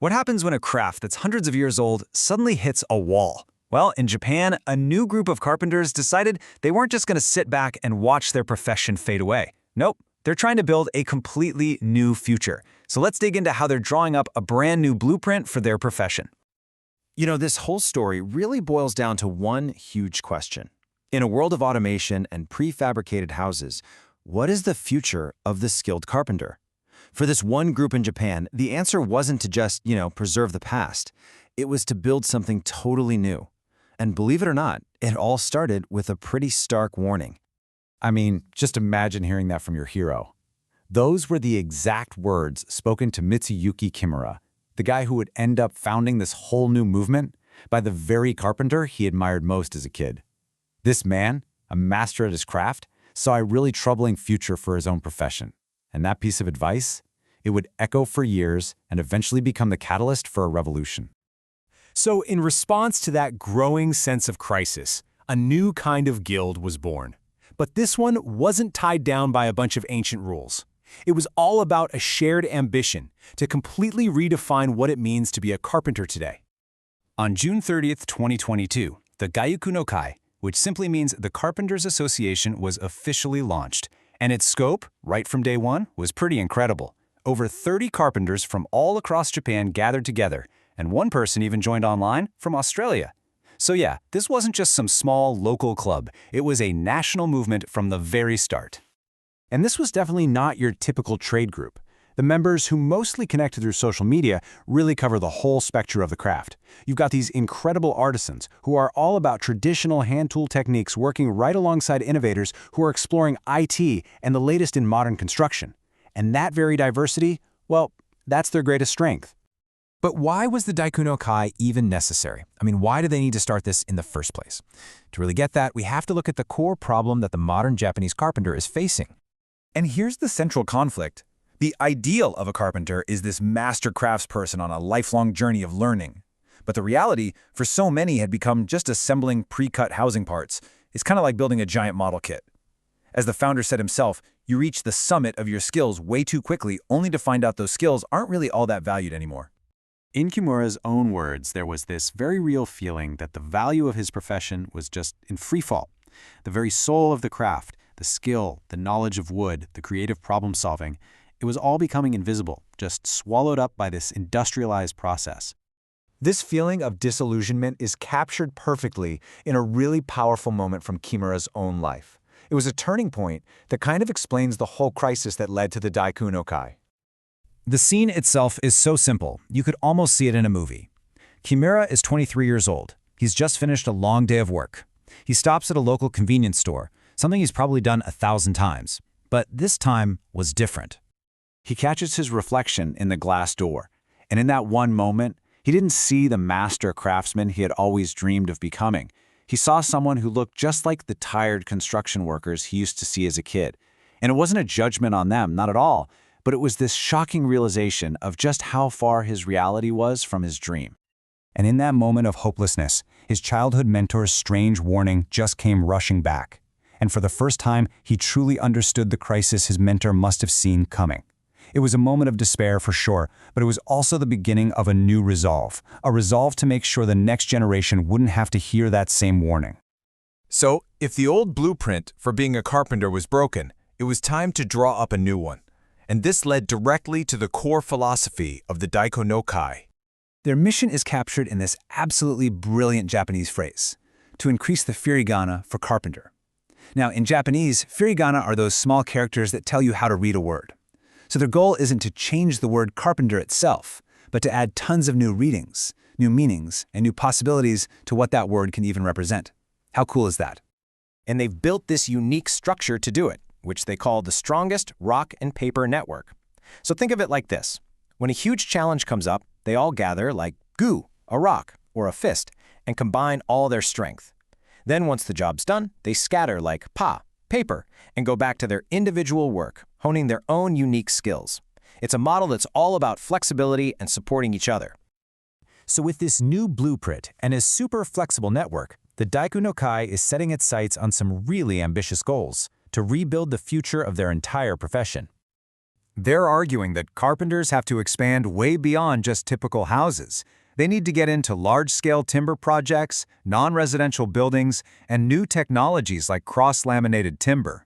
What happens when a craft that's hundreds of years old suddenly hits a wall? Well, in Japan, a new group of carpenters decided they weren't just going to sit back and watch their profession fade away. Nope, they're trying to build a completely new future. So let's dig into how they're drawing up a brand new blueprint for their profession. You know, this whole story really boils down to one huge question. In a world of automation and prefabricated houses, what is the future of the skilled carpenter? For this one group in Japan, the answer wasn't to just, preserve the past. It was to build something totally new. And believe it or not, it all started with a pretty stark warning. I mean, just imagine hearing that from your hero. Those were the exact words spoken to Mitsuyuki Kimura, the guy who would end up founding this whole new movement, by the very carpenter he admired most as a kid. This man, a master at his craft, saw a really troubling future for his own profession. And that piece of advice, it would echo for years and eventually become the catalyst for a revolution. So in response to that growing sense of crisis, a new kind of guild was born. But this one wasn't tied down by a bunch of ancient rules. It was all about a shared ambition to completely redefine what it means to be a carpenter today. On June 30th, 2022, the Gayuku no Kai, which simply means the Carpenters Association, was officially launched. And its scope, right from day one, was pretty incredible. Over 30 carpenters from all across Japan gathered together, and one person even joined online from Australia. So yeah, this wasn't just some small local club. It was a national movement from the very start. And this was definitely not your typical trade group. The members, who mostly connected through social media, really cover the whole spectrum of the craft. You've got these incredible artisans who are all about traditional hand tool techniques, working right alongside innovators who are exploring IT and the latest in modern construction. And that very diversity, well, that's their greatest strength. But why was the Daiku no Kai even necessary? I mean, why do they need to start this in the first place? To really get that, we have to look at the core problem that the modern Japanese carpenter is facing. And here's the central conflict. The ideal of a carpenter is this master craftsperson on a lifelong journey of learning. But the reality, for so many, had become just assembling pre-cut housing parts. It's kind of like building a giant model kit. As the founder said himself, you reach the summit of your skills way too quickly, only to find out those skills aren't really all that valued anymore. In Kimura's own words, there was this very real feeling that the value of his profession was just in free fall. The very soul of the craft, the skill, the knowledge of wood, the creative problem solving, it was all becoming invisible, just swallowed up by this industrialized process. This feeling of disillusionment is captured perfectly in a really powerful moment from Kimura's own life. It was a turning point that kind of explains the whole crisis that led to the Daiku no Kai. The scene itself is so simple, you could almost see it in a movie. Kimura is 23 years old. He's just finished a long day of work. He stops at a local convenience store, something he's probably done 1,000 times. But this time was different. He catches his reflection in the glass door, and in that one moment, he didn't see the master craftsman he had always dreamed of becoming. He saw someone who looked just like the tired construction workers he used to see as a kid. And it wasn't a judgment on them, not at all, but it was this shocking realization of just how far his reality was from his dream. And in that moment of hopelessness, his childhood mentor's strange warning just came rushing back. And for the first time, he truly understood the crisis his mentor must have seen coming. It was a moment of despair for sure, but it was also the beginning of a new resolve, a resolve to make sure the next generation wouldn't have to hear that same warning. So, if the old blueprint for being a carpenter was broken, it was time to draw up a new one. And this led directly to the core philosophy of the Daiku no Kai. Their mission is captured in this absolutely brilliant Japanese phrase, to increase the furigana for carpenter. Now, in Japanese, furigana are those small characters that tell you how to read a word. So their goal isn't to change the word carpenter itself, but to add tons of new readings, new meanings, and new possibilities to what that word can even represent. How cool is that? And they've built this unique structure to do it, which they call the strongest rock and paper network. So think of it like this. When a huge challenge comes up, they all gather like glue, a rock, or a fist, and combine all their strength. Then once the job's done, they scatter like paper, and go back to their individual work, honing their own unique skills. It's a model that's all about flexibility and supporting each other. So with this new blueprint and a super flexible network, the Daiku no Kai is setting its sights on some really ambitious goals to rebuild the future of their entire profession. They're arguing that carpenters have to expand way beyond just typical houses. They need to get into large-scale timber projects, non-residential buildings, and new technologies like cross-laminated timber.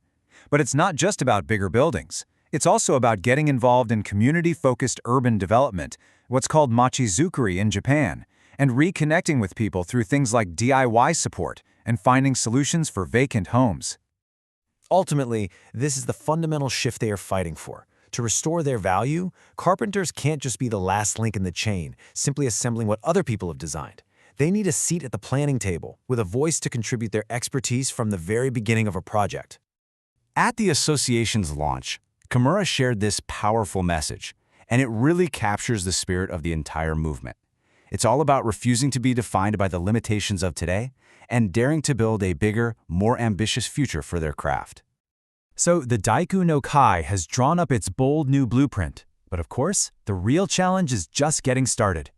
But it's not just about bigger buildings. It's also about getting involved in community-focused urban development, what's called machizukuri in Japan, and reconnecting with people through things like DIY support and finding solutions for vacant homes. Ultimately, this is the fundamental shift they are fighting for. To restore their value, carpenters can't just be the last link in the chain, simply assembling what other people have designed. They need a seat at the planning table, with a voice to contribute their expertise from the very beginning of a project. At the association's launch, Kimura shared this powerful message, and it really captures the spirit of the entire movement. It's all about refusing to be defined by the limitations of today and daring to build a bigger, more ambitious future for their craft. So the Daiku no Kai has drawn up its bold new blueprint. But of course, the real challenge is just getting started.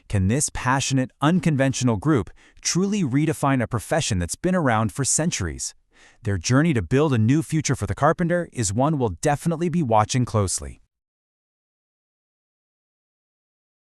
Can this passionate, unconventional group truly redefine a profession that's been around for centuries? Their journey to build a new future for the carpenter is one we'll definitely be watching closely.